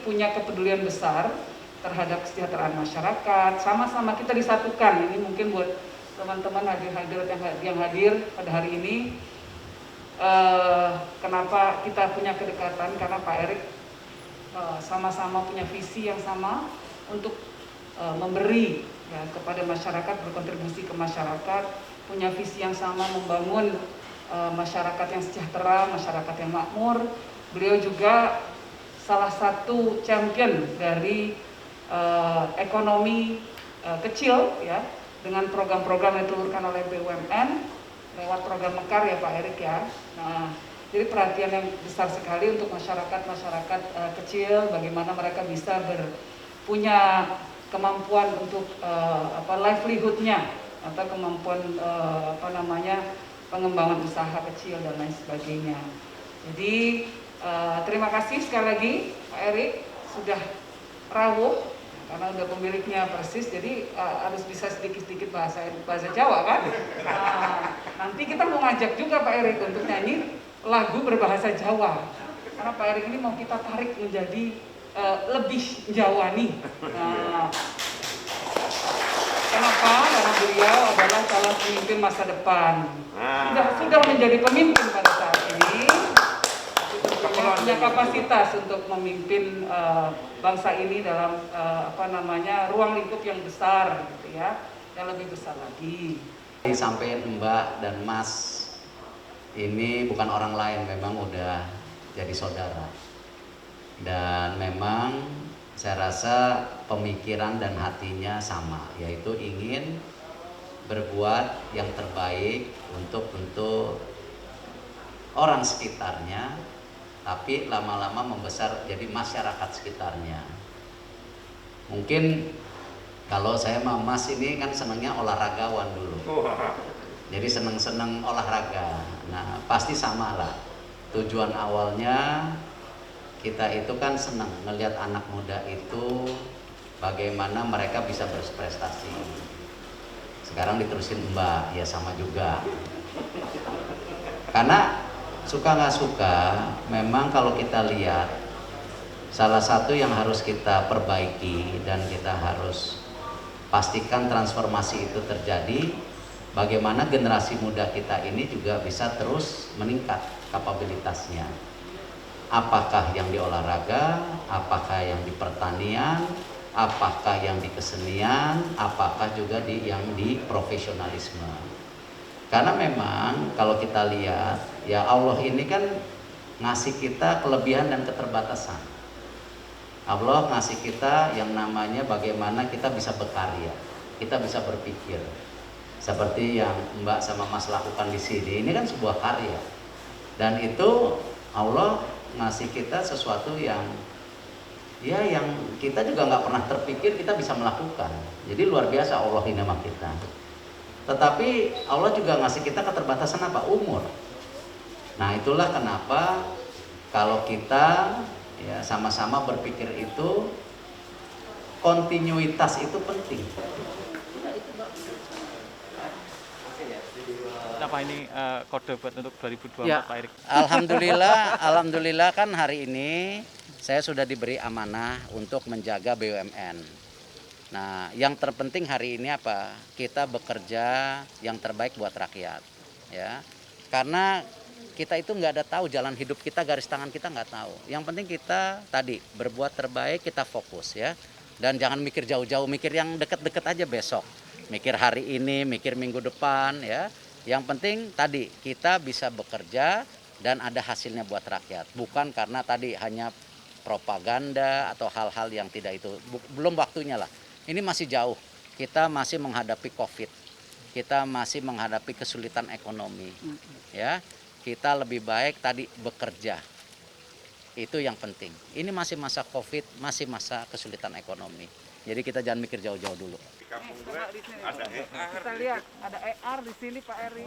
punya kepedulian besar terhadap kesejahteraan masyarakat. Sama-sama kita disatukan. Ini mungkin buat teman-teman hadir yang hadir pada hari ini. Kenapa kita punya kedekatan? Karena Pak Erik sama-sama punya visi yang sama untuk memberi ya, kepada masyarakat, berkontribusi ke masyarakat, punya visi yang sama membangun masyarakat yang sejahtera, masyarakat yang makmur. Beliau juga salah satu champion dari ekonomi kecil ya, dengan program-program yang ditelurkan oleh BUMN lewat program Mekar ya Pak Erik ya. Nah, jadi perhatian yang besar sekali untuk masyarakat kecil, bagaimana mereka bisa punya kemampuan untuk livelihood-nya atau kemampuan pengembangan usaha kecil dan lain sebagainya. Jadi terima kasih sekali lagi Pak Erik sudah rawuh karena udah pemiliknya persis, jadi harus bisa sedikit-sedikit bahasa Jawa kan. Nanti kita mau ngajak juga Pak Erik untuk nyanyi lagu berbahasa Jawa karena Pak Erik ini mau kita tarik menjadi lebih Jawani. Kenapa? Karena beliau adalah calon pemimpin masa depan. Sudah menjadi pemimpin pada saat ini. Punya kapasitas untuk memimpin bangsa ini dalam ruang lingkup yang besar, gitu ya, yang lebih besar lagi. Sampai Mbak dan Mas ini bukan orang lain, memang udah jadi saudara. Dan memang saya rasa pemikiran dan hatinya sama, yaitu ingin berbuat yang terbaik untuk orang sekitarnya, tapi lama-lama membesar jadi masyarakat sekitarnya. Mungkin kalau saya sama Mas ini kan senangnya olahragawan dulu, jadi seneng olahraga. Nah pasti sama lah, tujuan awalnya kita itu kan senang ngelihat anak muda itu bagaimana mereka bisa berprestasi. Sekarang diterusin Mbak, ya sama juga. Karena suka nggak suka, memang kalau kita lihat salah satu yang harus kita perbaiki dan kita harus pastikan transformasi itu terjadi, bagaimana generasi muda kita ini juga bisa terus meningkat kapabilitasnya. Apakah yang di olahraga, apakah yang di pertanian, apakah yang di kesenian, apakah juga yang di profesionalisme. Karena memang kalau kita lihat ya, Allah ini kan ngasih kita kelebihan dan keterbatasan. Allah ngasih kita yang namanya bagaimana kita bisa berkarya, kita bisa berpikir. Seperti yang Mbak sama Mas lakukan di sini, ini kan sebuah karya. Dan itu Allah ngasih kita sesuatu yang kita juga nggak pernah terpikir kita bisa melakukan. Jadi luar biasa Allah ini sama kita. Tetapi Allah juga ngasih kita keterbatasan apa? Umur. Nah itulah kenapa kalau kita ya sama-sama berpikir itu, kontinuitas itu penting. Apa ini kode buat untuk 2024 ya, Pak Erik? Alhamdulillah kan hari ini saya sudah diberi amanah untuk menjaga BUMN. Nah, yang terpenting hari ini apa? Kita bekerja yang terbaik buat rakyat, ya. Karena kita itu nggak ada tahu jalan hidup kita, garis tangan kita nggak tahu. Yang penting kita tadi berbuat terbaik, kita fokus ya. Dan jangan mikir jauh-jauh, mikir yang deket-deket aja besok. Mikir hari ini, mikir minggu depan ya. Yang penting tadi kita bisa bekerja dan ada hasilnya buat rakyat. Bukan karena tadi hanya propaganda atau hal-hal yang tidak itu. Belum waktunya lah. Ini masih jauh. Kita masih menghadapi COVID. Kita masih menghadapi kesulitan ekonomi. Ya, kita lebih baik tadi bekerja. Itu yang penting. Ini masih masa COVID, masih masa kesulitan ekonomi. Jadi kita jangan mikir jauh-jauh dulu. Kita lihat ada ER di sini Pak Eri.